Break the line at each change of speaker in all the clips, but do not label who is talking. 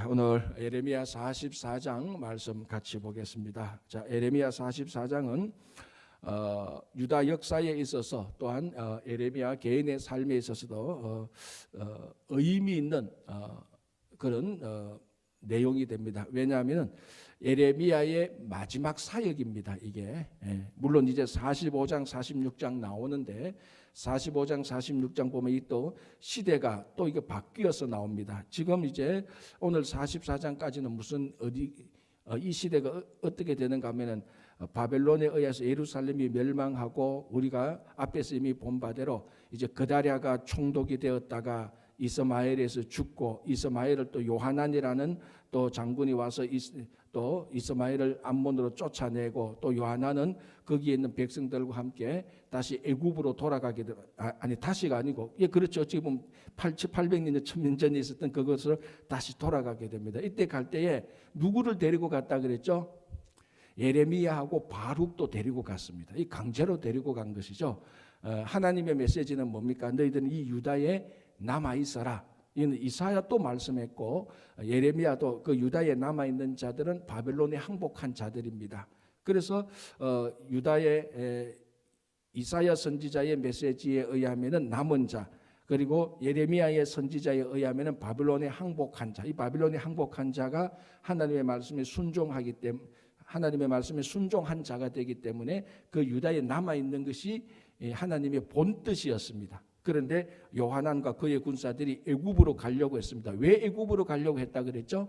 오늘 예레미야 44장 말씀 같이 보겠습니다. 자, 예레미야 44장은 유다 역사에 있어서 또한 예레미야 개인의 삶에 있어서도 의미 있는 그런 내용이 됩니다. 왜냐하면 예레미야의 마지막 사역입니다. 이게 물론 이제 45장 46장 나오는데 45장 46장 보면 또 시대가 또 이게 바뀌어서 나옵니다. 지금 이제 오늘 44장까지는 무슨 이 시대가 어떻게 되는가 하면은 바벨론에 의해서 예루살렘이 멸망하고 우리가 앞에서 이미 본 바대로 이제 그다랴가 총독이 되었다가 이스마엘에서 죽고 이스마엘을 또 요하난이라는 또 장군이 와서 또 이스마엘을 암몬으로 쫓아내고 또 요하난은 거기에 있는 백성들과 함께 다시 애굽으로 돌아가게 되 아니 다시가 아니고 그렇죠. 지금 800년 1000년 전에 있었던 그것을 다시 돌아가게 됩니다. 이때 갈 때에 누구를 데리고 갔다 그랬죠? 예레미야하고 바룩도 데리고 갔습니다. 이 강제로 데리고 간 것이죠. 하나님의 메시지는 뭡니까? 너희들은 이 유다에 남아 있어라. 이는 이사야 또 말씀했고 예레미야도 그 유다에 남아 있는 자들은 바벨론에 항복한 자들입니다. 그래서 유다의 이사야 선지자의 메시지에 의하면은 남은 자, 그리고 예레미야의 선지자에 의하면은 바벨론에 항복한 자. 이 바벨론에 항복한 자가 하나님의 말씀에 순종하기 때문에 하나님의 말씀에 순종한 자가 되기 때문에 그 유다에 남아 있는 것이 하나님의 본 뜻이었습니다. 그런데 요하난과 그의 군사들이 애굽으로 가려고 했습니다. 왜 애굽으로 가려고 했다 그랬죠?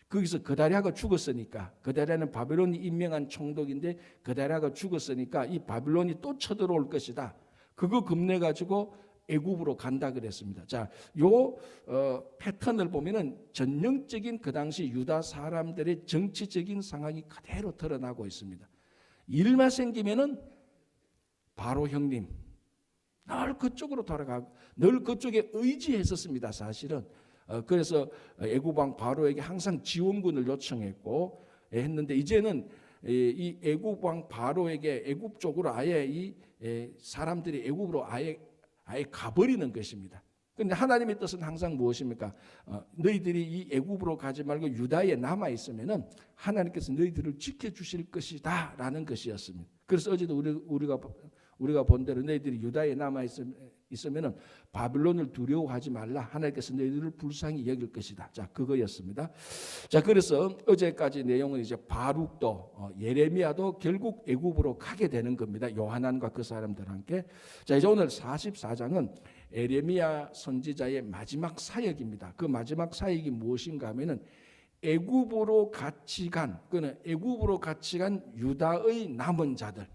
거기서 그다랴가 죽었으니까. 그다랴는 바벨론이 임명한 총독인데 그다랴가 죽었으니까 이 바벨론이 또 쳐들어올 것이다. 그거 겁내 가지고 애굽으로 간다 그랬습니다. 자, 요 패턴을 보면은 전형적인 그 당시 유다 사람들의 정치적인 상황이 그대로 드러나고 있습니다. 일만 생기면은 바로 형님 늘 그쪽으로 돌아가고 늘 그쪽에 의지했었습니다. 사실은 그래서 애굽 왕 바로에게 항상 지원군을 요청했고 했는데 이제는 이 애굽 왕 바로에게 애굽 쪽으로 아예 이 사람들이 애굽으로 아예 가버리는 것입니다. 그런데 하나님의 뜻은 항상 무엇입니까? 너희들이 이 애굽으로 가지 말고 유다에 남아 있으면은 하나님께서 너희들을 지켜주실 것이다라는 것이었습니다. 그래서 어제도 우리가 본 대로 너희들이 유다에 남아 있으면은 바빌론을 두려워하지 말라. 하나님께서 너희들을 불쌍히 여길 것이다. 자, 그거였습니다. 자, 그래서 어제까지 내용은 이제 바룩도 예레미야도 결국 애굽으로 가게 되는 겁니다. 요하난과 그 사람들 함께. 자, 이제 오늘 44장은 예레미야 선지자의 마지막 사역입니다. 그 마지막 사역이 무엇인가 하면은 애굽으로 같이 간 유다의 남은 자들,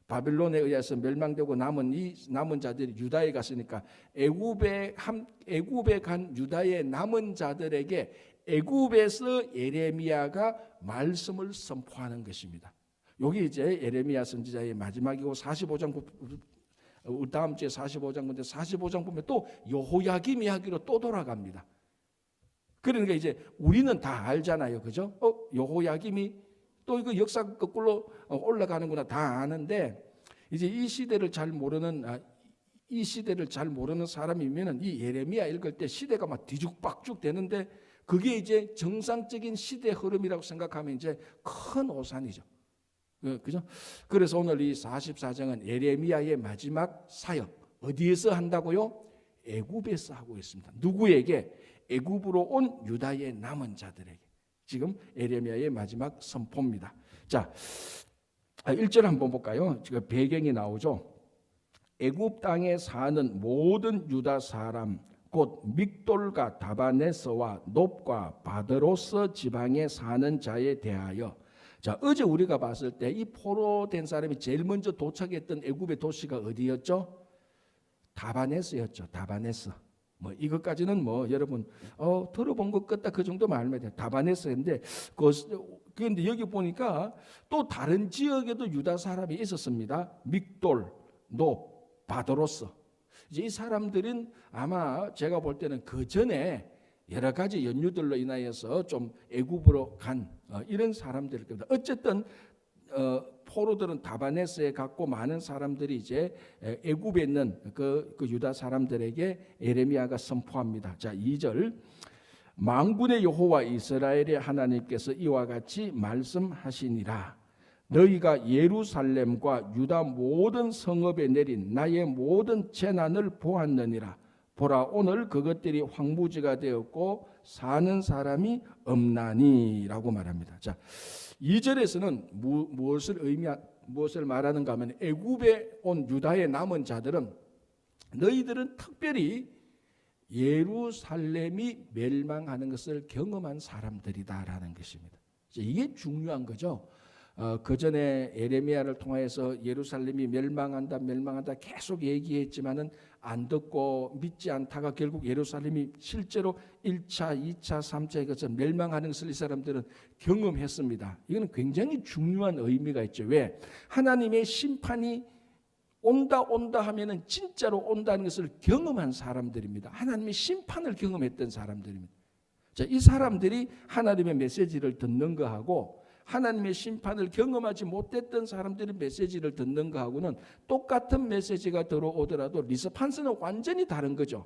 바빌론에 의해서 멸망되고 남은 자들이 유다에 갔으니까 애굽에 간 유다의 남은 자들에게 애굽에서 예레미야가 말씀을 선포하는 것입니다. 여기 이제 예레미야 선지자의 마지막이고 45장 다음 주에 45장 근데 45장 보면 또 여호야김 이야기로 또 돌아갑니다. 그러니까 이제 우리는 다 알잖아요, 그죠? 여호야김이 또 이거 역사 거꾸로 올라가는구나 다 아는데 이제 이 시대를 잘 모르는 사람이면은 이 예레미야 읽을 때 시대가 막 뒤죽박죽 되는데 그게 이제 정상적인 시대 흐름이라고 생각하면 이제 큰 오산이죠. 그죠? 그래서 오늘 이 44장은 예레미야의 마지막 사역 어디에서 한다고요? 애굽에서 하고 있습니다. 누구에게? 애굽으로 온 유다의 남은 자들에게. 지금 예레미야의 마지막 선포입니다. 자, 1절 한번 볼까요? 지금 배경이 나오죠. 애굽 땅에 사는 모든 유다 사람 곧 믹돌과 다바네스와 놉과 바드로스 지방에 사는 자에 대하여. 자, 어제 우리가 봤을 때 이 포로된 사람이 제일 먼저 도착했던 애굽의 도시가 어디였죠? 다바네스였죠. 다바네스. 이것까지는 여러분 들어본 것 같다 그 정도만 알면 돼요. 다바네스인데 그런데 여기 보니까 또 다른 지역에도 유다 사람이 있었습니다. 믹돌, 놉, 바드로스. 이제 이 사람들은 아마 제가 볼 때는 그 전에 여러 가지 연유들로 인하여서 좀 애굽으로 간 이런 사람들일 겁니다. 어쨌든 포로들은 다바네스에 갔고 많은 사람들이 이제 애굽에 있는 그 유다 사람들에게 예레미야가 선포합니다. 자, 2절 만군의 여호와 이스라엘의 하나님께서 이와 같이 말씀하시니라. 너희가 예루살렘과 유다 모든 성읍에 내린 나의 모든 재난을 보았느니라. 보라, 오늘 그것들이 황무지가 되었고 사는 사람이 없나니라고 말합니다. 자, 2절에서는 무엇을 말하는가 하면 애굽에 온 유다의 남은 자들은 너희들은 특별히 예루살렘이 멸망하는 것을 경험한 사람들이다라는 것입니다. 이게 중요한 거죠. 그 전에 예레미야를 통해서 예루살렘이 멸망한다 계속 얘기했지만은 안 듣고 믿지 않다가 결국 예루살렘이 실제로 1차, 2차, 3차에 걸쳐 멸망하는 것을 이 사람들은 경험했습니다. 이거는 굉장히 중요한 의미가 있죠. 왜? 하나님의 심판이 온다 하면은 진짜로 온다는 것을 경험한 사람들입니다. 하나님의 심판을 경험했던 사람들입니다. 자, 이 사람들이 하나님의 메시지를 듣는 거하고 하나님의 심판을 경험하지 못했던 사람들의 메시지를 듣는 거하고는 똑같은 메시지가 들어오더라도 리스판스는 완전히 다른 거죠.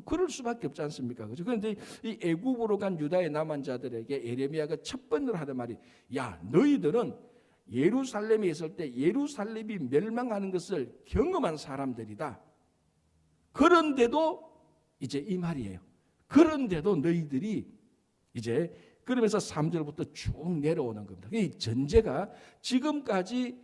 그럴 수밖에 없지 않습니까? 그렇죠? 그런데 이 애굽으로 간 유다의 남은 자들에게 예레미야가 첫 번째로 하는 말이, 야, 너희들은 예루살렘에 있을 때 예루살렘이 멸망하는 것을 경험한 사람들이다. 그런데도 이제 이 말이에요. 그런데도 너희들이 이제 그러면서 3절부터 쭉 내려오는 겁니다. 이 전제가 지금까지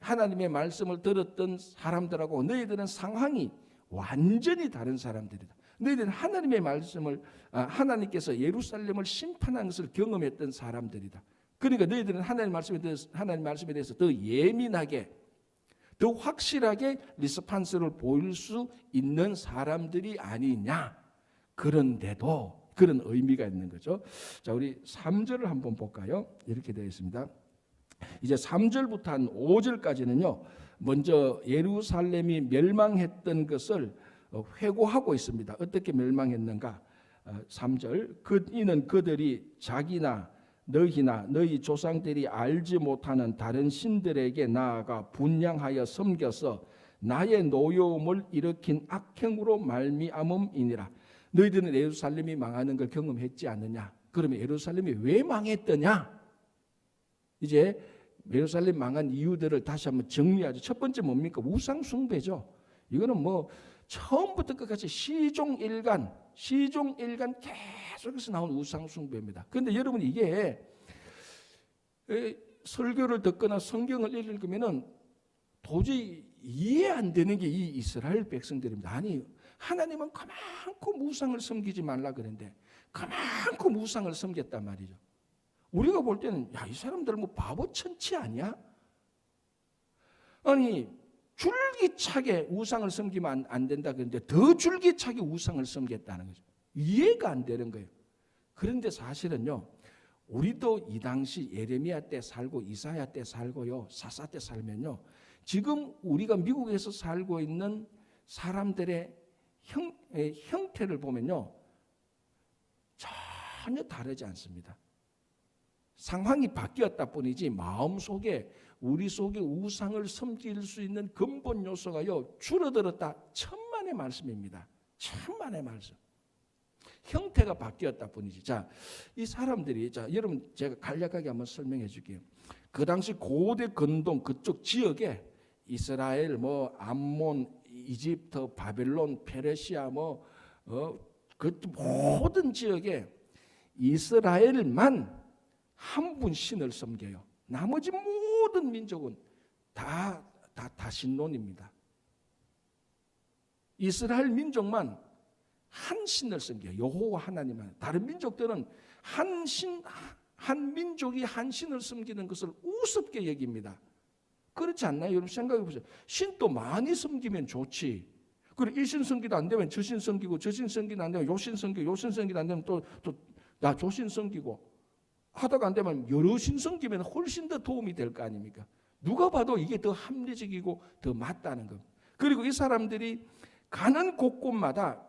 하나님의 말씀을 들었던 사람들하고 너희들은 상황이 완전히 다른 사람들이다. 너희들은 하나님의 말씀을 하나님께서 예루살렘을 심판한 것을 경험했던 사람들이다. 그러니까 너희들은 하나님 말씀에 대해서 더 예민하게, 더 확실하게 리스판스를 보일 수 있는 사람들이 아니냐. 그런데도 그런 의미가 있는 거죠. 자, 우리 3절을 한번 볼까요? 이렇게 되어 있습니다. 이제 3절부터 한 5절까지는요. 먼저 예루살렘이 멸망했던 것을 회고하고 있습니다. 어떻게 멸망했는가? 3절. 이는 그들이 자기나 너희나 너희 조상들이 알지 못하는 다른 신들에게 나아가 분향하여 섬겨서 나의 노여움을 일으킨 악행으로 말미암음이니라. 너희들은 예루살렘이 망하는 걸 경험했지 않느냐? 그러면 예루살렘이 왜 망했더냐? 이제 예루살렘 망한 이유들을 다시 한번 정리하죠. 첫 번째 뭡니까? 우상 숭배죠. 이거는 뭐 처음부터 끝까지 시종일관 계속해서 나온 우상 숭배입니다. 그런데 여러분, 이게 설교를 듣거나 성경을 읽으면은 도저히 이해 안 되는 게 이 이스라엘 백성들입니다. 아니, 하나님은 그만큼 우상을 섬기지 말라 그랬는데 그만큼 우상을 섬겼단 말이죠. 우리가 볼 때는, 야, 이 사람들 뭐 바보 천치 아니야? 아니, 줄기차게 우상을 섬기면 안 된다 그랬는데 더 줄기차게 우상을 섬겼다는 거죠. 이해가 안 되는 거예요. 그런데 사실은요, 우리도 이 당시 예레미야 때 살고 이사야 때 살고요, 사사 때 살면요, 지금 우리가 미국에서 살고 있는 사람들의 형태를 보면요, 전혀 다르지 않습니다. 상황이 바뀌었다 뿐이지 마음속에, 우리 속에 우상을 섬길 수 있는 근본 요소가요 줄어들었다. 천만의 말씀입니다. 천만의 말씀. 형태가 바뀌었다 뿐이지. 자, 이 사람들이, 자, 여러분 제가 간략하게 한번 설명해 줄게요. 그 당시 고대 근동 그쪽 지역에 이스라엘, 뭐 암몬, 이집트, 바벨론, 페르시아, 그 모든 지역에 이스라엘만 한 분 신을 섬겨요. 나머지 모든 민족은 다 신론입니다. 이스라엘 민족만 한 신을 섬겨요. 여호와 하나님만. 다른 민족들은 한 민족이 한 신을 섬기는 것을 우습게 여깁니다. 그렇지 않나요? 여러분 생각해 보세요. 신도 많이 섬기면 좋지. 그리고 이 신 섬기도 안 되면 저 신 섬기고, 저 신 섬기도 안 되면 요 신 섬기고, 요 신 섬기도 안 되면 또 나 저 신 섬기고 하다가 안 되면 여러 신 섬기면 훨씬 더 도움이 될 거 아닙니까? 누가 봐도 이게 더 합리적이고 더 맞다는 겁니다. 그리고 이 사람들이 가는 곳곳마다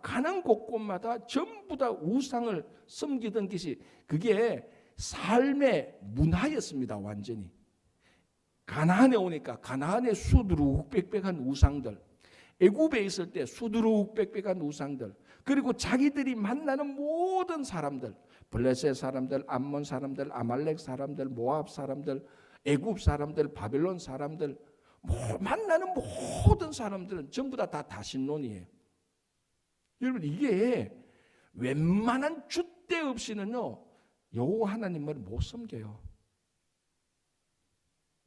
전부 다 우상을 섬기던 것이, 그게 삶의 문화였습니다. 완전히. 가나안에 오니까 가나안에 수두룩빽빽한 우상들, 애굽에 있을 때 수두룩빽빽한 우상들, 그리고 자기들이 만나는 모든 사람들, 블레셋 사람들, 암몬 사람들, 아말렉 사람들, 모압 사람들, 애굽 사람들, 바벨론 사람들, 만나는 모든 사람들은 전부 다 다신론이에요. 여러분, 이게 웬만한 줏대 없이는요 여호와 하나님을 못 섬겨요.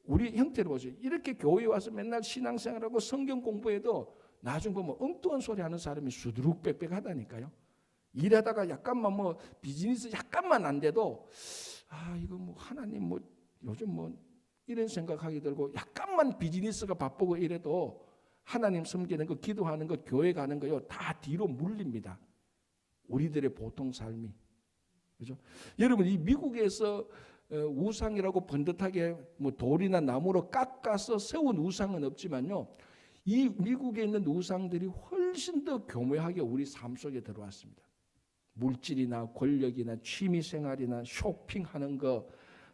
우리 형태를 보세요. 이렇게 교회에 와서 맨날 신앙생활하고 성경 공부해도 나중 보면 엉뚱한 소리 하는 사람이 수두룩빽빽하다니까요. 일하다가 약간만 뭐 비즈니스 약간만 안 돼도 이거 뭐 하나님 뭐 요즘 뭐 이런 생각하게 들고, 약간만 비즈니스가 바쁘고 이래도 하나님 섬기는 거, 기도하는 거, 교회 가는 거요 다 뒤로 물립니다. 우리들의 보통 삶이. 그죠? 여러분, 이 미국에서 우상이라고 번듯하게 뭐 돌이나 나무로 깎아서 세운 우상은 없지만요, 이 미국에 있는 우상들이 훨씬 더 교묘하게 우리 삶 속에 들어왔습니다. 물질이나 권력이나 취미생활이나 쇼핑하는 거,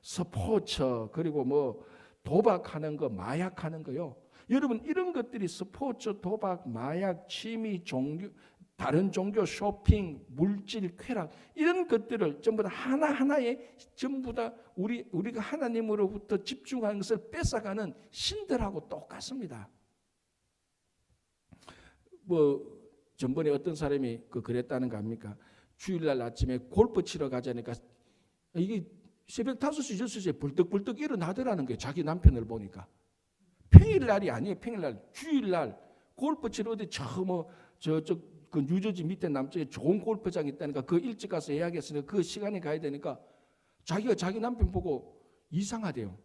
스포츠, 그리고 뭐 도박하는 거, 마약하는 거요. 여러분, 이런 것들이 스포츠, 도박, 마약, 취미, 종교, 다른 종교, 쇼핑, 물질, 쾌락, 이런 것들을 전부 다 하나하나에 전부 다 우리가 하나님으로부터 집중하는 것을 뺏어가는 신들하고 똑같습니다. 뭐 전번에 어떤 사람이 그랬다는 거 아닙니까? 주일날 아침에 골프 치러 가자니까 이게 새벽 5시, 6시에 벌떡벌떡 일어나더라는 거예요. 자기 남편을 보니까. 평일날이 아니에요. 평일날, 주일날 골프 치러 어디 저쪽 그 뉴저지 밑에 남쪽에 좋은 골프장이 있다니까 그 일찍 가서 예약했으니까 그 시간에 가야 되니까 자기가 자기 남편 보고 이상하대요.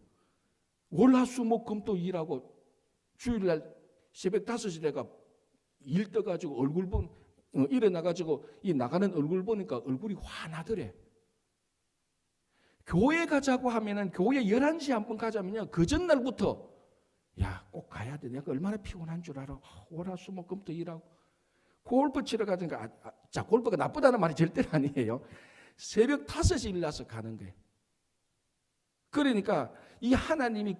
월화수목금도 일하고 주일날 새벽 5시 내가 일 떠가지고 얼굴 일어나가지고 이 나가는 얼굴 보니까 얼굴이 환하더래. 교회 가자고 하면은 교회 11시에 한 번 가자면요 그 전날부터 꼭 가야 돼. 내가 얼마나 피곤한 줄 알아. 월화수목금도 일하고 골프 치러 가니까 자, 골프가 나쁘다는 말이 절대로 아니에요. 새벽 5시 일어나서 가는 거예요. 그러니까 이 하나님이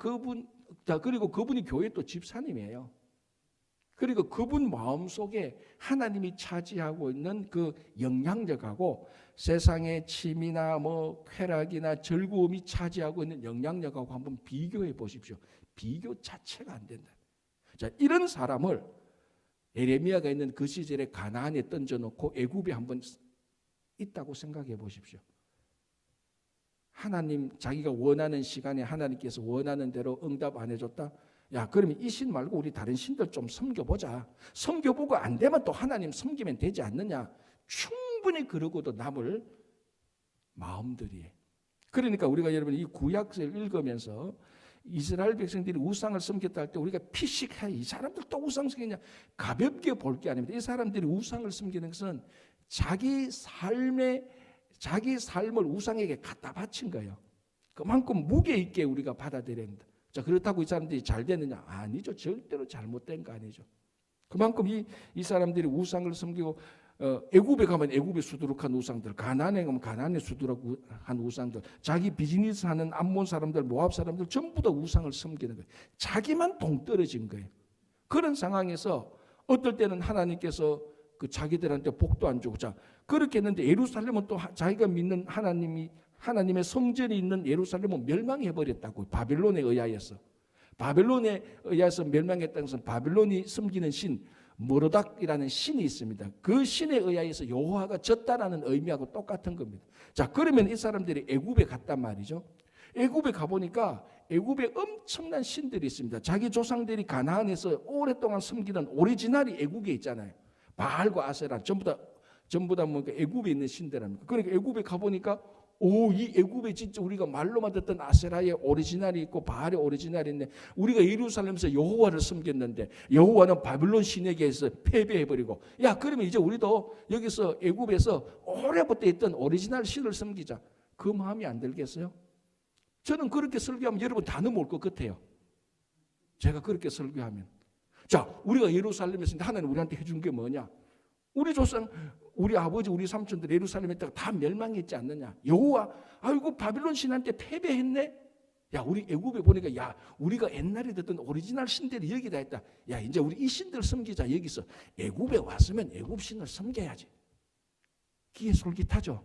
그리고 그분이 교회 또 집사님이에요. 그리고 그분 마음속에 하나님이 차지하고 있는 그 영향력하고 세상의 취미나 뭐 쾌락이나 즐거움이 차지하고 있는 영향력하고 한번 비교해 보십시오. 비교 자체가 안 된다. 자, 이런 사람을 에레미야가 있는 그 시절에 가나안에 던져놓고 애굽에 한번 있다고 생각해 보십시오. 하나님 자기가 원하는 시간에 하나님께서 원하는 대로 응답 안 해줬다. 그러면 이 신 말고 우리 다른 신들 좀 섬겨보자. 섬겨보고 안 되면 또 하나님 섬기면 되지 않느냐. 충분히 그러고도 남을 마음들이. 그러니까 우리가 여러분 이 구약을 읽으면서 이스라엘 백성들이 우상을 섬겼다 할 때 우리가 피식해. 이 사람들 또 우상 섬기냐. 가볍게 볼 게 아닙니다. 이 사람들이 우상을 섬기는 것은 자기 삶을 우상에게 갖다 바친 거예요. 그만큼 무게 있게 우리가 받아들여야 합니다. 자, 그렇다고 이 사람들이 잘 됐느냐? 아니죠. 절대로 잘못된 거 아니죠. 그만큼 이 사람들이 우상을 섬기고 애굽에 가면 애굽에 수두룩한 우상들, 가나안에 가면 가나안에 수두룩한 우상들, 자기 비즈니스 하는 암몬 사람들, 모압 사람들 전부 다 우상을 섬기는 거예요. 자기만 동떨어진 거예요. 그런 상황에서 어떨 때는 하나님께서 그 자기들한테 복도 안 주고, 자 그렇게 했는데 예루살렘은 또 자기가 믿는 하나님의 성전이 있는 예루살렘은 멸망해 버렸다고. 바벨론에 의하여서 멸망했다는 것은 바벨론이 섬기는 신 모르닥이라는 신이 있습니다. 그 신에 의하여서 여호와가 졌다라는 의미하고 똑같은 겁니다. 자, 그러면 이 사람들이 애굽에 갔단 말이죠. 애굽에 가보니까 애굽에 엄청난 신들이 있습니다. 자기 조상들이 가나안에서 오랫동안 섬기던 오리지널이 애굽에 있잖아요. 바알과 아세라 전부 다 뭔가 애굽에 있는 신들입니다. 그러니까 애굽에 가보니까 이 애굽에 진짜 우리가 말로만 듣던 아세라의 오리지널이 있고 바알의 오리지널이 있네. 우리가 예루살렘에서 여호와를 섬겼는데 여호와는 바빌론 신에게 해서 패배해버리고, 그러면 이제 우리도 여기서 애굽에서 오래부터 있던 오리지널 신을 섬기자. 그 마음이 안 들겠어요? 저는 그렇게 설교하면 여러분 다 넘어올 것 같아요. 제가 그렇게 설교하면. 자, 우리가 예루살렘에서 하나님 우리한테 해준 게 뭐냐? 우리 조상, 우리 아버지, 우리 삼촌들 예루살렘에 있다가 다 멸망했지 않느냐? 여호와, 아이고 바빌론 신한테 패배했네? 우리 애굽에 보니까 우리가 옛날에 듣던 오리지널 신들이 여기다 있다. 이제 우리 이 신들 섬기자. 여기서 애굽에 왔으면 애굽 신을 섬겨야지. 듣기에 솔깃하죠.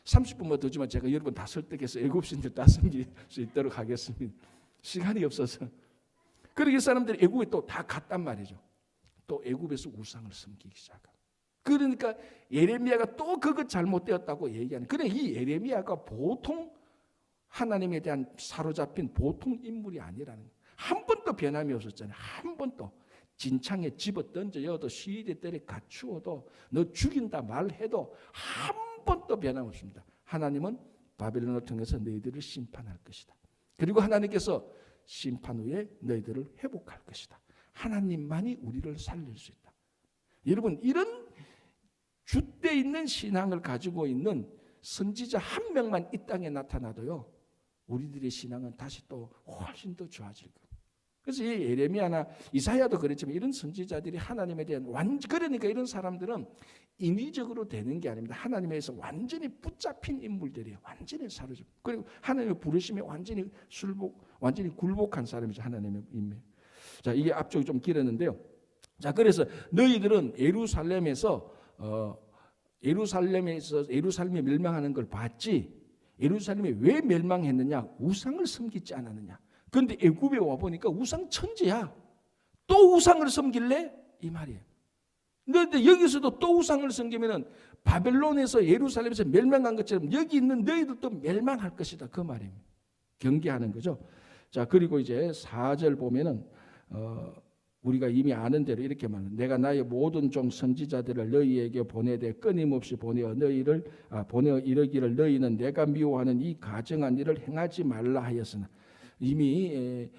30분만 더 주면 제가 여러분 다 설득해서 애굽신들 다 섬길 수 있도록 하겠습니다. 시간이 없어서. 그러게 사람들이 애굽에 또 다 갔단 말이죠. 또 애굽에서 우상을 섬기기 시작합니다. 그러니까 예레미야가 또 그것 잘못되었다고 얘기하는. 그래, 이 예레미야가 보통 하나님에 대한 사로잡힌 보통 인물이 아니라는 거예요. 한 번도 변함이 없었잖아요. 한 번도. 진창에 집어 던져여도 시위대 때려 갖추어도 너 죽인다 말해도 한 번도 변함 없습니다. 하나님은 바벨론을 통해서 너희들을 심판할 것이다. 그리고 하나님께서 심판 후에 너희들을 회복할 것이다. 하나님만이 우리를 살릴 수 있다. 여러분, 이런 줏대 있는 신앙을 가지고 있는 선지자 한 명만 이 땅에 나타나도요, 우리들의 신앙은 다시 또 훨씬 더 좋아질 거예요. 그래서 이 예레미야나 이사야도 그렇지만 이런 선지자들이 하나님에 대한 그러니까 이런 사람들은 인위적으로 되는 게 아닙니다. 하나님에서 완전히 붙잡힌 인물들이에요. 완전히 사로잡. 그리고 하나님의 부르심에 완전히 굴복한 사람이죠. 하나님의 임에. 자, 이게 앞쪽이 좀 길었는데요. 자, 그래서 너희들은 예루살렘이 멸망하는 걸 봤지. 예루살렘이 왜 멸망했느냐? 우상을 섬기지 않았느냐? 그런데 애굽에 와 보니까 우상 천지야. 또 우상을 섬길래? 이 말이에요. 그런데 여기서도 또 우상을 섬기면은 바벨론에서 예루살렘에서 멸망한 것처럼 여기 있는 너희들도 멸망할 것이다. 그 말입니다. 경계하는 거죠. 자, 그리고 이제 4절 보면은 우리가 이미 아는 대로 이렇게 말합니다. 내가 나의 모든 종 선지자들을 너희에게 보내되 끊임없이 보내어 이르기를 너희는 내가 미워하는 이 가증한 일을 행하지 말라 하였으나. 이미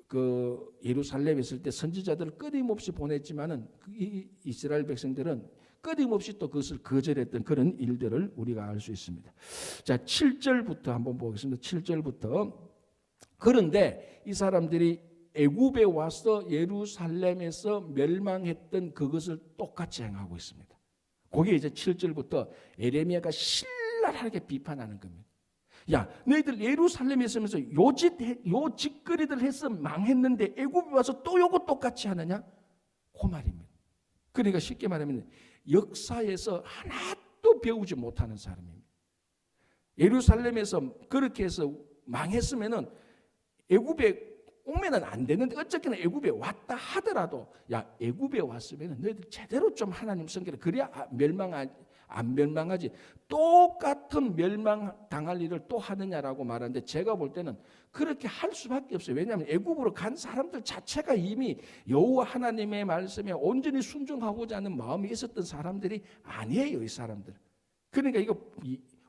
그 예루살렘에 있을 때 선지자들을 끊임없이 보냈지만은 이 이스라엘 백성들은 끊임없이 또 그것을 거절했던 그런 일들을 우리가 알 수 있습니다. 자, 7절부터 한번 보겠습니다. 7절부터. 그런데 이 사람들이 애굽에 와서 예루살렘에서 멸망했던 그것을 똑같이 행하고 있습니다. 그게 이제 7절부터 예레미야가 신랄하게 비판하는 겁니다. 야, 너희들 예루살렘에 있으면서 요 짓거리들 해서 망했는데 애굽에 와서 또 요거 똑같이 하느냐? 그 말입니다. 그러니까 쉽게 말하면 역사에서 하나도 배우지 못하는 사람입니다. 예루살렘에서 그렇게 해서 망했으면은 애굽에 오면은 안 되는데 어쨌거나 애굽에 왔다 하더라도 야, 애굽에 왔으면은 너희들 제대로 좀 하나님 섬기라. 그래야 안 멸망하지. 똑같은 멸망당할 일을 또 하느냐라고 말하는데 제가 볼 때는 그렇게 할 수밖에 없어요. 왜냐하면 애굽으로 간 사람들 자체가 이미 여호와 하나님의 말씀에 온전히 순종하고자 하는 마음이 있었던 사람들이 아니에요. 이 사람들. 그러니까 이거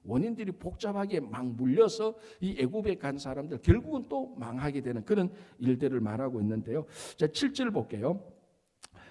원인들이 복잡하게 막 물려서 이 애굽에 간 사람들 결국은 또 망하게 되는 그런 일들을 말하고 있는데요. 자, 7절 볼게요.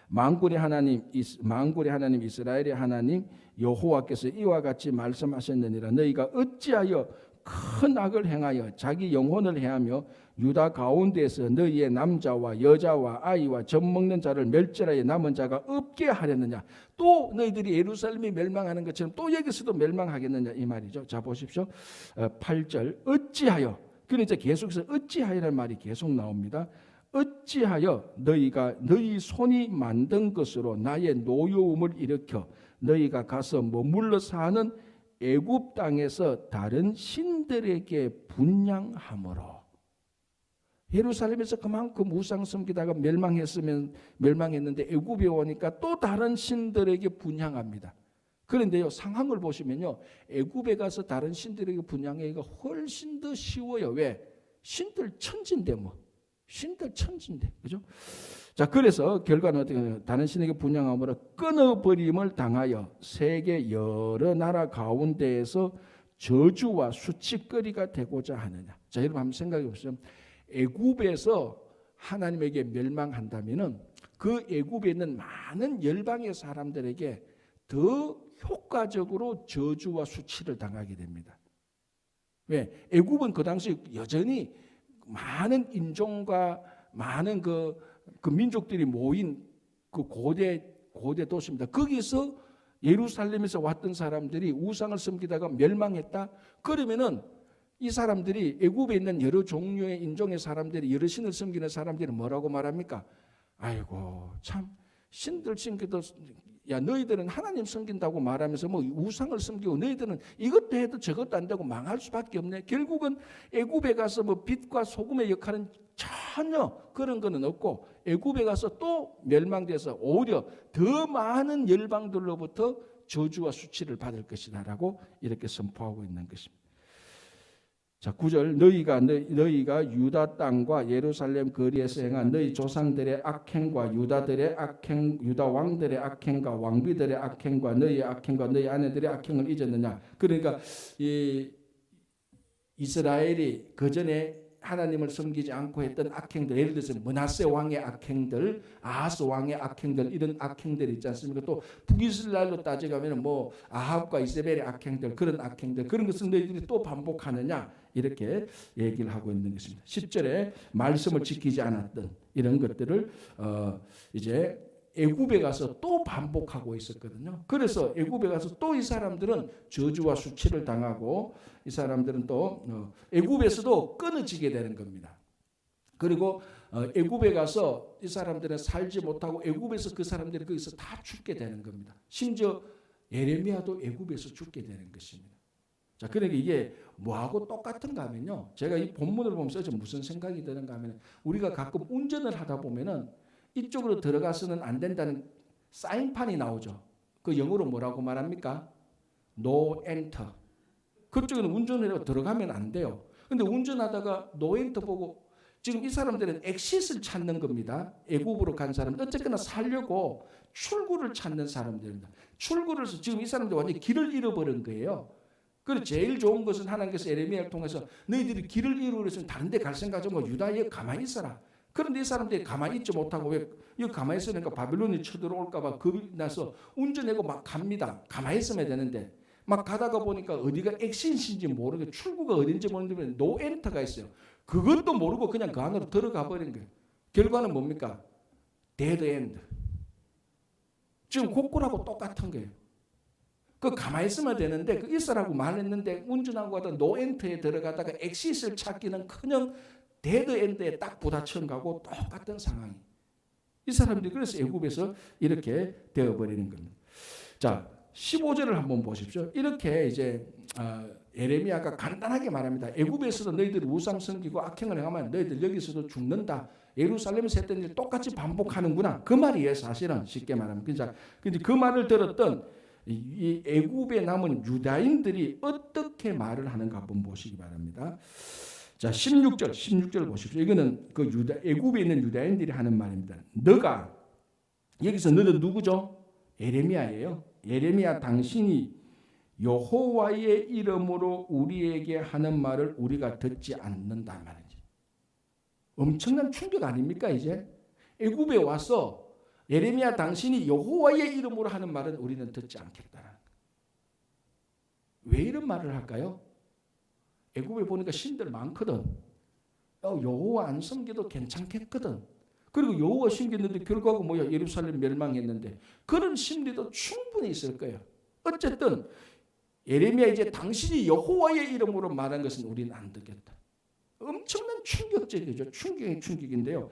만군의 하나님 이스라엘의 하나님 여호와께서 이와 같이 말씀하셨느니라. 너희가 어찌하여 큰 악을 행하여 자기 영혼을 해하며 유다 가운데에서 너희의 남자와 여자와 아이와 젖먹는 자를 멸절하여 남은 자가 없게 하려느냐. 또 너희들이 예루살렘이 멸망하는 것처럼 또 여기서도 멸망하겠느냐 이 말이죠. 자, 보십시오. 8절 어찌하여. 그러니까 계속해서 어찌하여라는 말이 계속 나옵니다. 어찌하여 너희가 너희 손이 만든 것으로 나의 노여움을 일으켜 너희가 가서 머물러 사는 애굽 땅에서 다른 신들에게 분향함으로. 예루살렘에서 그만큼 우상 섬기다가 멸망했는데 애굽에 오니까 또 다른 신들에게 분향합니다. 그런데요, 상황을 보시면요, 애굽에 가서 다른 신들에게 분향하기가 훨씬 더 쉬워요. 왜? 신들 천지인데 뭐. 신들 천지인데, 그죠? 자, 그래서 결과는 어떻게 하냐? 다른 신에게 분향함으로 끊어버림을 당하여 세계 여러 나라 가운데에서 저주와 수치거리가 되고자 하느냐. 자, 여러분 한번 생각해 보세요. 애굽에서 하나님에게 멸망한다면은 그 애굽에 있는 많은 열방의 사람들에게 더 효과적으로 저주와 수치를 당하게 됩니다. 왜? 애굽은 그 당시 여전히 많은 인종과 많은 그 민족들이 모인 그 고대 도시입니다. 거기서 예루살렘에서 왔던 사람들이 우상을 섬기다가 멸망했다. 그러면은 이 사람들이 애굽에 있는 여러 종류의 인종의 사람들이 여러 신을 섬기는 사람들이 뭐라고 말합니까? 아이고 참 신들 섬기도 야 너희들은 하나님 섬긴다고 말하면서 뭐 우상을 섬기고 너희들은 이것도 해도 저것도 안 되고 망할 수밖에 없네. 결국은 애굽에 가서 뭐 빛과 소금의 역할은 전혀 그런 거는 없고 애굽에 가서 또 멸망돼서 오히려 더 많은 열방들로부터 저주와 수치를 받을 것이다라고 이렇게 선포하고 있는 것입니다. 자, 9절 너희가 유다 땅과 예루살렘 거리에서 행한 너희 조상들의 악행과 유다 왕들의 악행과 왕비들의 악행과 너희의 악행과 너희 아내들의 악행을 잊었느냐. 그러니까 이 이스라엘이 그전에 하나님을 섬기지 않고 했던 악행들, 예를 들어서 므낫세 왕의 악행들, 아하스 왕의 악행들, 이런 악행들 있지 않습니까? 또 북이스라엘로 따져가면 뭐 아합과 이세벨의 악행들, 그런 악행들, 그런 것을 너희들이 또 반복하느냐 이렇게 얘기를 하고 있는 것입니다. 10절에 말씀을 지키지 않았던 이런 것들을 이제 애굽에 가서 또 반복하고 있었거든요. 그래서 애굽에 가서 또 이 사람들은 저주와 수치를 당하고 이 사람들은 또 애굽에서도 끊어지게 되는 겁니다. 그리고 애굽에 가서 이 사람들은 살지 못하고 애굽에서 그 사람들이 거기서 다 죽게 되는 겁니다. 심지어 예레미야도 애굽에서 죽게 되는 것입니다. 자, 그러니까 이게 뭐하고 똑같은가 하면요. 제가 이 본문을 보면서 무슨 생각이 드는가 하면 우리가 가끔 운전을 하다 보면은 이쪽으로 들어가서는 안 된다는 사인판이 나오죠. 그 영어로 뭐라고 말합니까? No enter. 그쪽에는 운전하려고 들어가면 안 돼요. 근데 운전하다가 no enter 보고 지금 이 사람들은 엑싯을 찾는 겁니다. 애굽으로 간 사람, 어쨌거나 살려고 출구를 찾는 사람들입니다. 출구를 해서 지금 이 사람들 완전히 길을 잃어버린 거예요. 그래서 제일 좋은 것은 하나님께서 예레미야를 통해서 너희들이 길을 잃어버렸으면 다른 데 갈 생각하지 유다에 가만히 있어라. 그런데 이 사람들이 가만히 있지 못하고 왜 여기 가만히 있으니까 바빌론이 쳐들어올까 봐 겁이 나서 운전하고 막 갑니다. 가만히 있으면 되는데 막 가다가 보니까 어디가 엑신인지 모르고 출구가 어딘지 모르는데 노 엔터가 있어요. 그것도 모르고 그냥 그 안으로 들어가 버린 거예요. 결과는 뭡니까? 데드 엔드. 지금 곡굴하고 똑같은 거예요. 그 가만히 있으면 되는데 그 있으라고 말했는데 운전하고 가다 노 엔터에 들어가다가 엑싯을 찾기는 커녕 데드 엔드에 딱 부딪혀 가고 똑같은 상황이. 이 사람들이 그래서 애굽에서 이렇게 되어버리는 겁니다. 자, 15절을 한번 보십시오. 이렇게 이제 예레미야가 간단하게 말합니다. 애굽에서도 너희들이 우상 섬기고 악행을 행하면 너희들 여기서도 죽는다. 예루살렘에서 했던 일 똑같이 반복하는구나. 그 말이에요, 사실은 쉽게 말하면. 근데 그 말을 들었던 이 애굽에 남은 유다인들이 어떻게 말을 하는가 한번 보시기 바랍니다. 자, 16절 보십시오. 이거는 그 애굽에 있는 유다인들이 하는 말입니다. 너가 여기서 너는 누구죠? 예레미야예요. 예레미야 당신이 여호와의 이름으로 우리에게 하는 말을 우리가 듣지 않는다 말이지. 엄청난 충격 아닙니까 이제? 애굽에 와서 예레미야 당신이 여호와의 이름으로 하는 말은 우리는 듣지 않겠다라는 거예요. 왜 이런 말을 할까요? 애굽에 보니까 신들 많거든. 여호와 안 섬겨도 괜찮겠거든. 그리고 여호와 섬겼는데 결과가 뭐야? 예루살렘 멸망했는데 그런 심리도 충분히 있을 거예요. 어쨌든 예레미야 이제 당신이 여호와의 이름으로 말한 것은 우리는 안 듣겠다. 엄청난 충격적이죠. 충격인데요.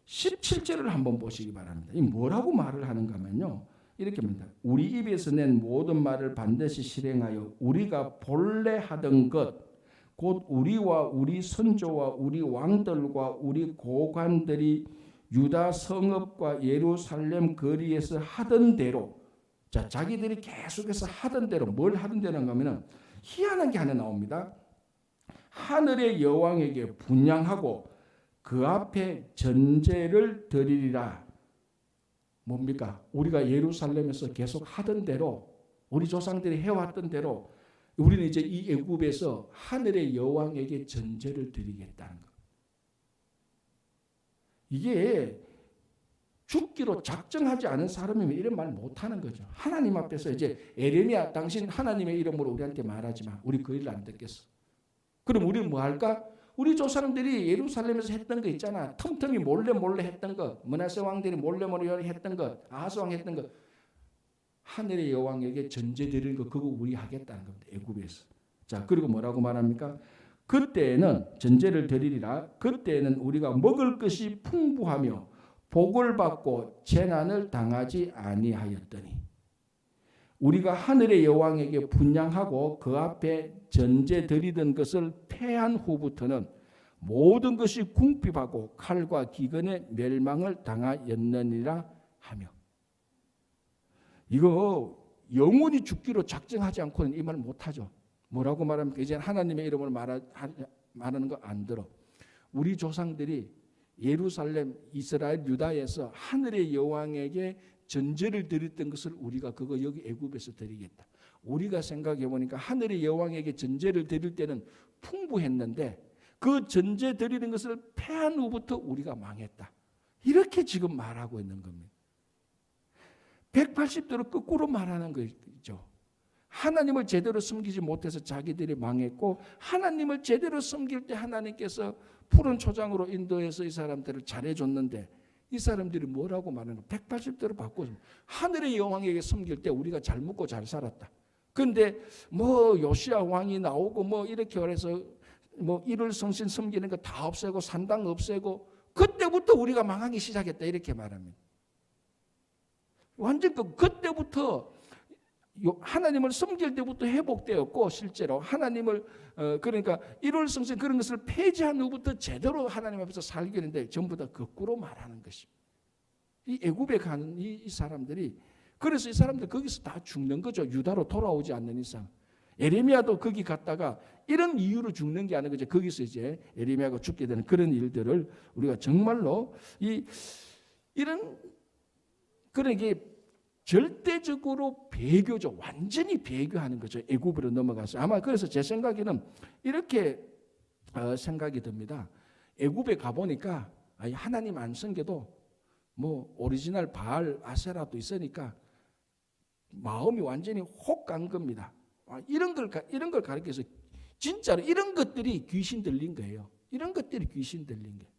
17절을 한번 보시기 바랍니다. 이 뭐라고 말을 하는가 하면요. 이렇게 합니다. 우리 입에서 낸 모든 말을 반드시 실행하여 우리가 본래 하던 것 곧 우리와 우리 선조와 우리 왕들과 우리 고관들이 유다 성읍과 예루살렘 거리에서 하던 대로, 자, 자기들이 계속해서 하던 대로 뭘 하던 대로인가 하면 희한한 게 하나 나옵니다. 하늘의 여왕에게 분향하고 그 앞에 전제를 드리리라. 뭡니까? 우리가 예루살렘에서 계속 하던 대로, 우리 조상들이 해왔던 대로 우리는 이제 이 애굽에서 하늘의 여왕에게 전제를 드리겠다는 것. 이게 죽기로 작정하지 않은 사람이면 이런 말 못하는 거죠. 하나님 앞에서 이제 예레미야 당신 하나님의 이름으로 우리한테 말하지 마. 우리 그 일을 안 듣겠어. 그럼 우리는 뭐 할까? 우리 조상들이 예루살렘에서 했던 거 있잖아. 틈틈이 몰래 했던 거. 므낫세 왕들이 몰래 했던 거. 아하스 왕 했던 거. 하늘의 여왕에게 전제 드리는 거 그거 우리 하겠다는 겁니다. 애굽에서. 자, 그리고 뭐라고 말합니까? 그때는 전제를 드리리라. 그때는 우리가 먹을 것이 풍부하며 복을 받고 재난을 당하지 아니하였더니 우리가 하늘의 여왕에게 분향하고 그 앞에 전제 드리던 것을 패한 후부터는 모든 것이 궁핍하고 칼과 기근의 멸망을 당하였느니라 하며. 이거 영원히 죽기로 작정하지 않고는 이 말 못하죠. 뭐라고 말합니까? 이제 하나님의 이름을 말하는 거 안 들어. 우리 조상들이 예루살렘, 이스라엘, 유다에서 하늘의 여왕에게 전제를 드렸던 것을 우리가 그거 여기 애굽에서 드리겠다. 우리가 생각해 보니까 하늘의 여왕에게 전제를 드릴 때는 풍부했는데 그 전제 드리는 것을 패한 후부터 우리가 망했다. 이렇게 지금 말하고 있는 겁니다. 180도로 거꾸로 말하는 거죠. 하나님을 제대로 섬기지 못해서 자기들이 망했고, 하나님을 제대로 섬길 때 하나님께서 푸른 초장으로 인도해서 이 사람들을 잘해줬는데 이 사람들이 뭐라고 말하는 거예요? 180도로 바꿔서 하늘의 여왕에게 섬길 때 우리가 잘 먹고 잘 살았다. 그런데 뭐 요시야 왕이 나오고 뭐 이렇게 해서 뭐 일월 성신 섬기는 거 다 없애고 산당 없애고 그때부터 우리가 망하기 시작했다 이렇게 말합니다. 완전 그때부터 하나님을 섬길 때부터 회복되었고, 실제로 하나님을 그러니까 일월 성신 그런 것을 폐지한 후부터 제대로 하나님 앞에서 살게 되는데 전부 다 거꾸로 말하는 것입니다. 이 애굽에 가는 이 사람들이, 그래서 이 사람들 거기서 다 죽는 거죠. 유다로 돌아오지 않는 이상. 에레미야도 거기 갔다가 이런 이유로 죽는 게 아니고 이제 거기서 이제 에레미야가 죽게 되는 그런 일들을 우리가 정말로 이런 그런 게 절대적으로 배교죠. 완전히 배교하는 거죠. 애굽으로 넘어가서. 아마 그래서 제 생각에는 이렇게 생각이 듭니다. 애굽에 가보니까 하나님 안 섬겨도 뭐 오리지널 바알 아세라도 있으니까 마음이 완전히 혹 간 겁니다. 이런 걸 가르쳐서 진짜로 이런 것들이 귀신 들린 거예요. 이런 것들이 귀신 들린 거예요.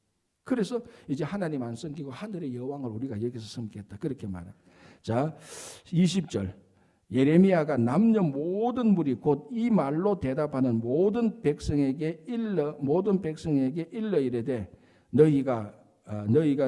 그래서 이제 하나님 안 섬기고 하늘의 여왕을 우리가 여기서 섬기겠다. 그렇게 말합니다. 자, 20절. 예레미야가 남녀 모든 무리 곧 이 말로 대답하는 모든 백성에게 일러 이르되 너희가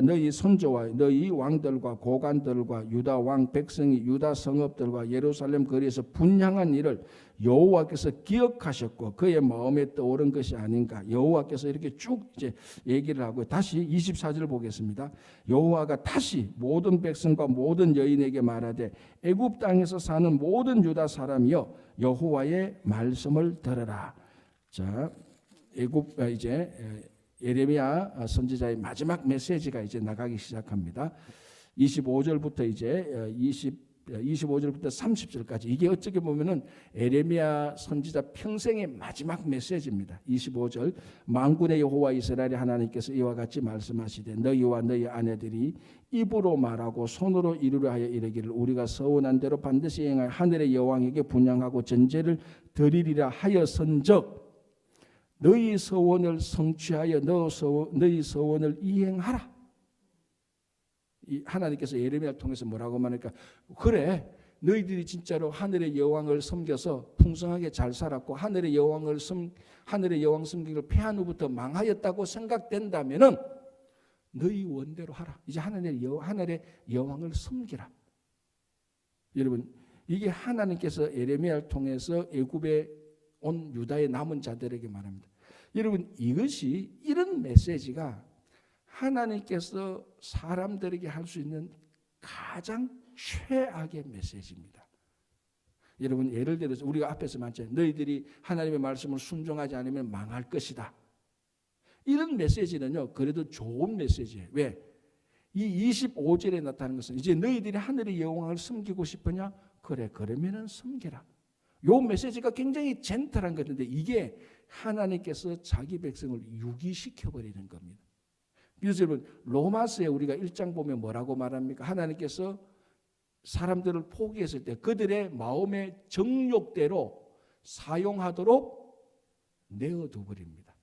너희 선조와 너희 왕들과 고관들과 유다 왕 백성이 유다 성읍들과 예루살렘 거리에서 분향한 일을 여호와께서 기억하셨고 그의 마음에 떠오른 것이 아닌가. 여호와께서 이렇게 쭉 이제 얘기를 하고 다시 24절 보겠습니다. 여호와가 다시 모든 백성과 모든 여인에게 말하되 애굽 땅에서 사는 모든 유다 사람이여 여호와의 말씀을 들으라. 자, 애굽 이제 예레미야 선지자의 마지막 메시지가 이제 나가기 시작합니다. 25절부터 이제 25절부터 30절까지 이게 어떻게 보면은 예레미야 선지자 평생의 마지막 메시지입니다. 25절 만군의 여호와 이스라엘의 하나님께서 이와 같이 말씀하시되 너희와 너희 아내들이 입으로 말하고 손으로 이루려 하여 이르기를 우리가 서원한 대로 반드시 행하여 하늘의 여왕에게 분향하고 전제를 드리리라 하여선적 너희 서원을 성취하여 너희 서원을 이행하라. 이 하나님께서 예레미야를 통해서 뭐라고 말하니까 그래 너희들이 진짜로 하늘의 여왕을 섬겨서 풍성하게 잘 살았고 하늘의 여왕 섬기기를 패한 후부터 망하였다고 생각된다면은 너희 원대로 하라. 이제 하늘의 여왕을 섬기라. 여러분 이게 하나님께서 예레미야를 통해서 애굽에 온 유다의 남은 자들에게 말합니다. 여러분 이것이 이런 메시지가 하나님께서 사람들에게 할 수 있는 가장 최악의 메시지입니다. 여러분 예를 들어서 우리가 앞에서 말했잖아요. 너희들이 하나님의 말씀을 순종하지 않으면 망할 것이다. 이런 메시지는요 그래도 좋은 메시지예요. 왜? 이 25절에 나타나는 것은 이제 너희들이 하늘의 여왕을 섬기고 싶으냐? 그래 그러면은 섬기라. 요 메시지가 굉장히 젠틀한 것인데 이게 하나님께서 자기 백성을 유기시켜버리는 겁니다. 그래서 여러분 로마서에 우리가 1장 보면 뭐라고 말합니까? 하나님께서 사람들을 포기했을 때 그들의 마음의 정욕대로 사용하도록 내어두버립니다.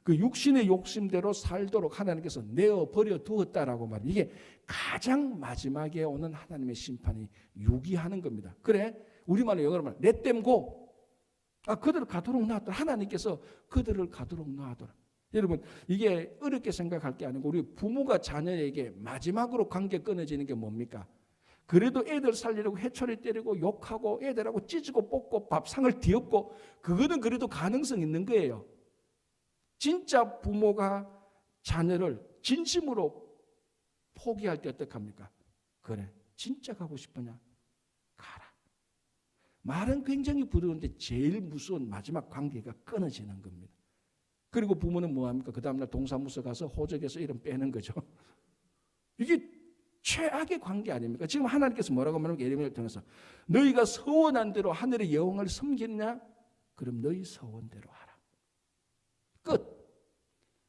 그 육신의 욕심대로 살도록 하나님께서 내어버려 두었다라고 말합니다. 이게 가장 마지막에 오는 하나님의 심판이 유기하는 겁니다. 그래 우리말로 영어로 말하면 let them go. 그들을 가도록 놔둬라. 하나님께서 그들을 가도록 놔둬라. 여러분, 이게 어렵게 생각할 게 아니고 우리 부모가 자녀에게 마지막으로 관계 끊어지는 게 뭡니까? 그래도 애들 살리려고 회초리 때리고 욕하고 애들하고 찢고 뽑고 밥상을 뒤엎고, 그거는 그래도 가능성 있는 거예요. 진짜 부모가 자녀를 진심으로 포기할 때 어떡합니까? 그래, 진짜 가고 싶으냐? 가라. 말은 굉장히 부드러운데 제일 무서운 마지막 관계가 끊어지는 겁니다. 그리고 부모는 뭐합니까? 그 다음날 동사무소 가서 호적에서 이름 빼는 거죠. 이게 최악의 관계 아닙니까? 지금 하나님께서 뭐라고 말합니까? 예레미야를 통해서 너희가 서원한 대로 하늘의 여호와를 섬기느냐? 그럼 너희 서원대로 하라. 끝.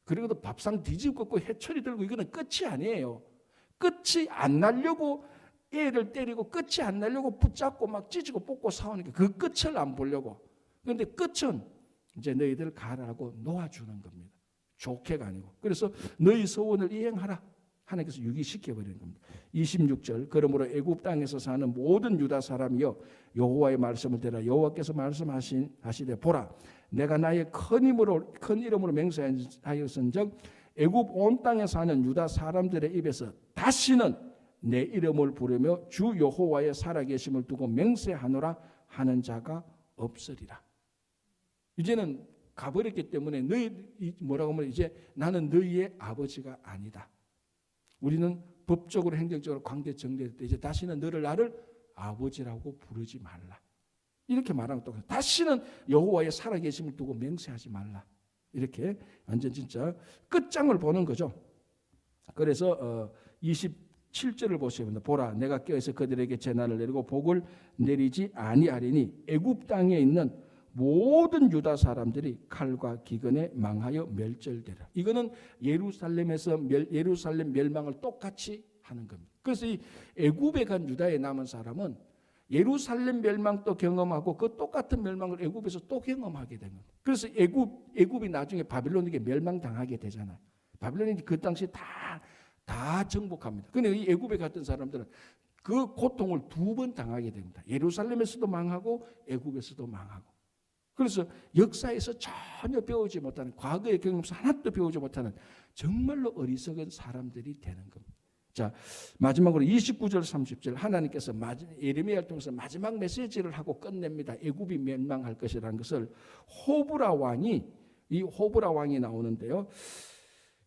그리고 또 밥상 뒤집고 해초리 들고, 이거는 끝이 아니에요. 끝이 안 나려고 애를 때리고 끝이 안 나려고 붙잡고 막 찢고 뽑고 싸우니까 그 끝을 안 보려고. 그런데 끝은 이제 너희들 가라고 놓아주는 겁니다. 좋게가 아니고. 그래서 너희 서원을 이행하라. 하나님께서 유기시켜버리는 겁니다. 26절, 그러므로 애굽 땅에서 사는 모든 유다 사람이여 여호와의 말씀을 들으라. 여호와께서 말씀하시되 보라, 내가 나의 큰 이름으로 맹세하였은즉 애굽 온 땅에 사는 유다 사람들의 입에서 다시는 내 이름을 부르며 주 여호와의 살아계심을 두고 맹세하노라 하는 자가 없으리라. 이제는 가버렸기 때문에 너희 뭐라고 하면 이제 나는 너희의 아버지가 아니다. 우리는 법적으로 행정적으로 관계 정리될 때 이제 다시는 너를 나를 아버지라고 부르지 말라. 이렇게 말하는 또 다시는 여호와의 살아계심을 두고 맹세하지 말라. 이렇게 완전 진짜 끝장을 보는 거죠. 그래서 27절을 보시면 보라, 내가 껴서 그들에게 재난을 내리고 복을 내리지 아니하리니 애굽 땅에 있는 모든 유다 사람들이 칼과 기근에 망하여 멸절되라. 이거는 예루살렘 멸망을 똑같이 하는 겁니다. 그래서 이 애굽에 간 유다에 남은 사람은 예루살렘 멸망도 경험하고 그 똑같은 멸망을 애굽에서 또 경험하게 된 겁니다. 그래서 애굽이 나중에 바빌론에게 멸망당하게 되잖아요. 바빌론이 그 당시 다 정복합니다. 그런데 이 애굽에 갔던 사람들은 그 고통을 2번 당하게 됩니다. 예루살렘에서도 망하고 애굽에서도 망하고. 그래서 역사에서 전혀 배우지 못하는, 과거의 경험에서 하나도 배우지 못하는 정말로 어리석은 사람들이 되는 겁니다. 자, 마지막으로 29절 30절 하나님께서 예레미야를 통해서 마지막 메시지를 하고 끝냅니다. 애굽이 멸망할 것이라는 것을 호브라 왕이 나오는데요.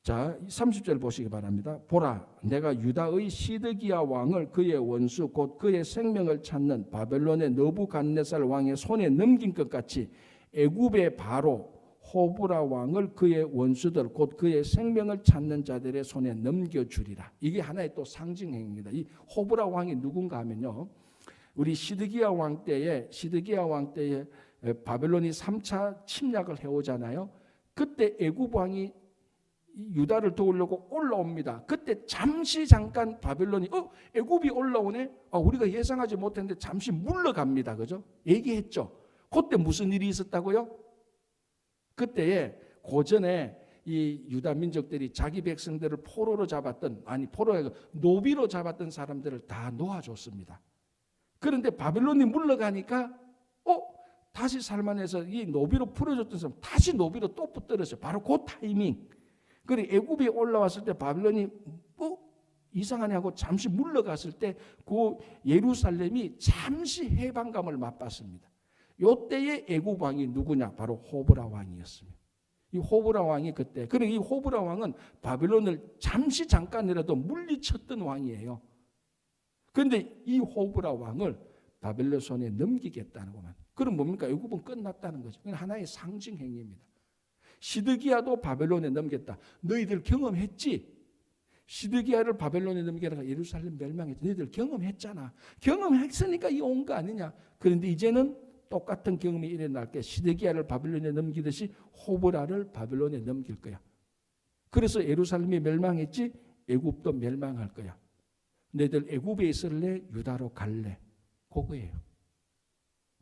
자, 30절 보시기 바랍니다. 보라, 내가 유다의 시드기야 왕을 그의 원수 곧 그의 생명을 찾는 바벨론의 느부갓네살 왕의 손에 넘긴 것 같이 애굽의 바로 호브라 왕을 그의 원수들 곧 그의 생명을 찾는 자들의 손에 넘겨주리라. 이게 하나의 또 상징행입니다. 이 호브라 왕이 누군가 하면요, 우리 시드기야 왕 때에 바벨론이 3차 침략을 해오잖아요. 그때 애굽 왕이 유다를 도우려고 올라옵니다. 그때 잠깐 바벨론이 애굽이 올라오네. 우리가 예상하지 못했는데 잠시 물러갑니다. 그죠? 얘기했죠. 그때 무슨 일이 있었다고요? 그때에 고전에 이 유다 민족들이 자기 백성들을 노비로 잡았던 사람들을 다 놓아줬습니다. 그런데 바벨론이 물러가니까 다시 살만해서 이 노비로 풀어줬던 사람 다시 노비로 또 붙들었어요. 바로 그 타이밍. 그리고 애굽이 올라왔을 때 바벨론이 이상하네 하고 잠시 물러갔을 때 그 예루살렘이 잠시 해방감을 맛봤습니다. 요때의 애굽 왕이 누구냐? 바로 호브라 왕이었습니다. 이 호브라 왕이 그때, 그리고 이 호브라 왕은 바벨론을 잠깐이라도 물리쳤던 왕이에요. 그런데 이 호브라 왕을 바벨론 손에 넘기겠다는 것만. 그럼 뭡니까? 애굽은 끝났다는 거죠. 그건 하나의 상징 행위입니다. 시드기야도 바벨론에 넘겼다. 너희들 경험했지? 시드기야를 바벨론에 넘기다가 예루살렘 멸망했지. 너희들 경험했잖아. 경험했으니까 이 온 거 아니냐. 그런데 이제는 똑같은 경험이 일어날 때 시드기야를 바벨론에 넘기듯이 호브라를 바벨론에 넘길 거야. 그래서 예루살렘이 멸망했지 애굽도 멸망할 거야. 너희들 애굽에 있을래? 유다로 갈래? 그거예요.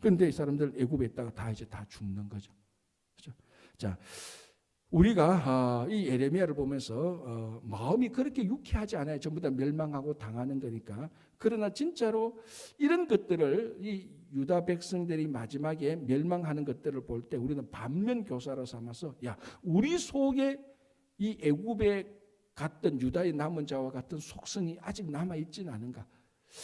그런데 이 사람들 애굽에 있다가 다 죽는 거죠. 그렇죠? 자, 우리가 이 예레미야를 보면서 마음이 그렇게 유쾌하지 않아요. 전부 다 멸망하고 당하는 거니까. 그러나 진짜로 이런 것들을 이 유다 백성들이 마지막에 멸망하는 것들을 볼 때 우리는 반면 교사로 삼아서 우리 속에 이 애굽에 갔던 유다의 남은 자와 같은 속성이 아직 남아 있지는 않은가?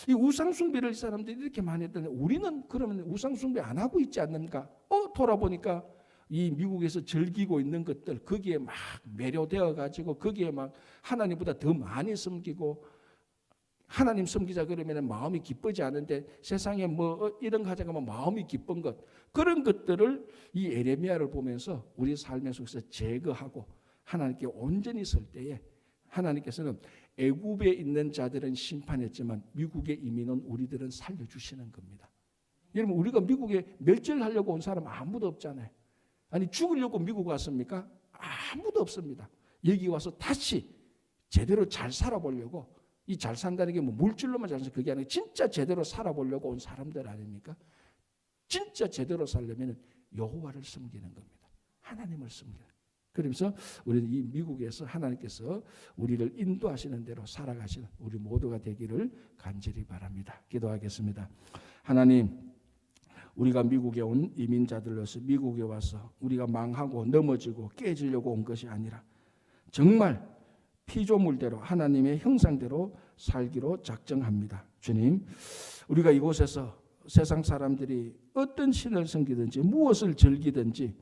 이 우상 숭배를 이 사람들이 이렇게 많이 했더니 우리는 그러면 우상 숭배 안 하고 있지 않는가? 돌아보니까 이 미국에서 즐기고 있는 것들 거기에 막 매료되어 가지고 거기에 막 하나님보다 더 많이 섬기고 하나님 섬기자 그러면 마음이 기쁘지 않은데 세상에 뭐 이런 거 하자고 하면 마음이 기쁜 것 그런 것들을 이 에레미야를 보면서 우리 삶의 속에서 제거하고 하나님께 온전히 설 때에 하나님께서는 애굽에 있는 자들은 심판했지만 미국에 이민은 우리들은 살려주시는 겁니다. 여러분 우리가 미국에 멸절하려고 온 사람 아무도 없잖아요. 아니 죽으려고 미국 왔습니까? 아무도 없습니다. 여기 와서 다시 제대로 잘 살아보려고 이 잘 산다는 게 뭐 물질로만 잘 산 그게 아니라 진짜 제대로 살아보려고 온 사람들 아닙니까? 진짜 제대로 살려면 여호와를 섬기는 겁니다. 하나님을 섬기는. 그러면서 우리는 이 미국에서 하나님께서 우리를 인도하시는 대로 살아가시는 우리 모두가 되기를 간절히 바랍니다. 기도하겠습니다. 하나님, 우리가 미국에 온 이민자들로서 미국에 와서 우리가 망하고 넘어지고 깨지려고 온 것이 아니라 정말 피조물대로 하나님의 형상대로 살기로 작정합니다. 주님, 우리가 이곳에서 세상 사람들이 어떤 신을 섬기든지 무엇을 즐기든지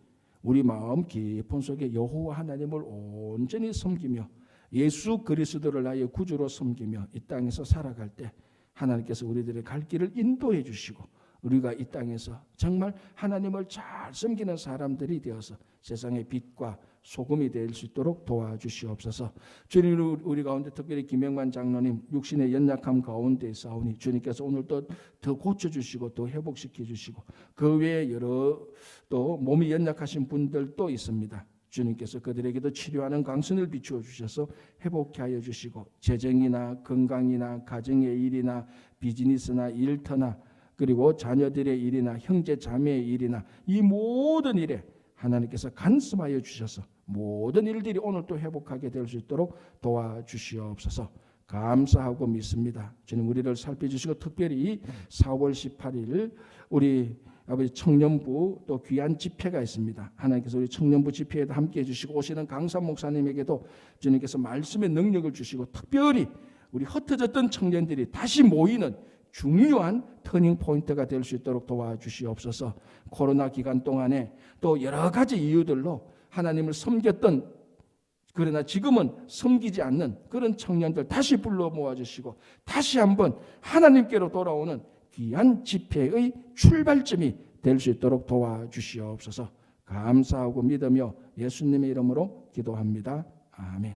우리 마음 깊은 속에 여호와 하나님을 온전히 섬기며 예수 그리스도를 나의 구주로 섬기며 이 땅에서 살아갈 때 하나님께서 우리들의 갈 길을 인도해 주시고 우리가 이 땅에서 정말 하나님을 잘 섬기는 사람들이 되어서 세상의 빛과 소금이 될 수 있도록 도와주시옵소서. 주님, 우리 가운데 특별히 김영만 장로님 육신의 연약함 가운데 싸우니 주님께서 오늘 또 더 고쳐주시고 또 회복시켜 주시고 그 외에 여러 또 몸이 연약하신 분들도 있습니다. 주님께서 그들에게도 치료하는 강선을 비추어 주셔서 회복케 하여 주시고 재정이나 건강이나 가정의 일이나 비즈니스나 일터나 그리고 자녀들의 일이나 형제 자매의 일이나 이 모든 일에 하나님께서 간섭하여 주셔서 모든 일들이 오늘 또 회복하게 될 수 있도록 도와주시옵소서. 감사하고 믿습니다. 주님 우리를 살펴주시고 특별히 4월 18일 우리 아버지 청년부 또 귀한 집회가 있습니다. 하나님께서 우리 청년부 집회에도 함께해 주시고 오시는 강산 목사님에게도 주님께서 말씀의 능력을 주시고 특별히 우리 흩어졌던 청년들이 다시 모이는 중요한 터닝 포인트가 될 수 있도록 도와주시옵소서. 코로나 기간 동안에 또 여러 가지 이유들로 하나님을 섬겼던 그러나 지금은 섬기지 않는 그런 청년들 다시 불러 모아주시고 다시 한번 하나님께로 돌아오는 귀한 집회의 출발점이 될 수 있도록 도와주시옵소서. 감사하고 믿으며 예수님의 이름으로 기도합니다. 아멘.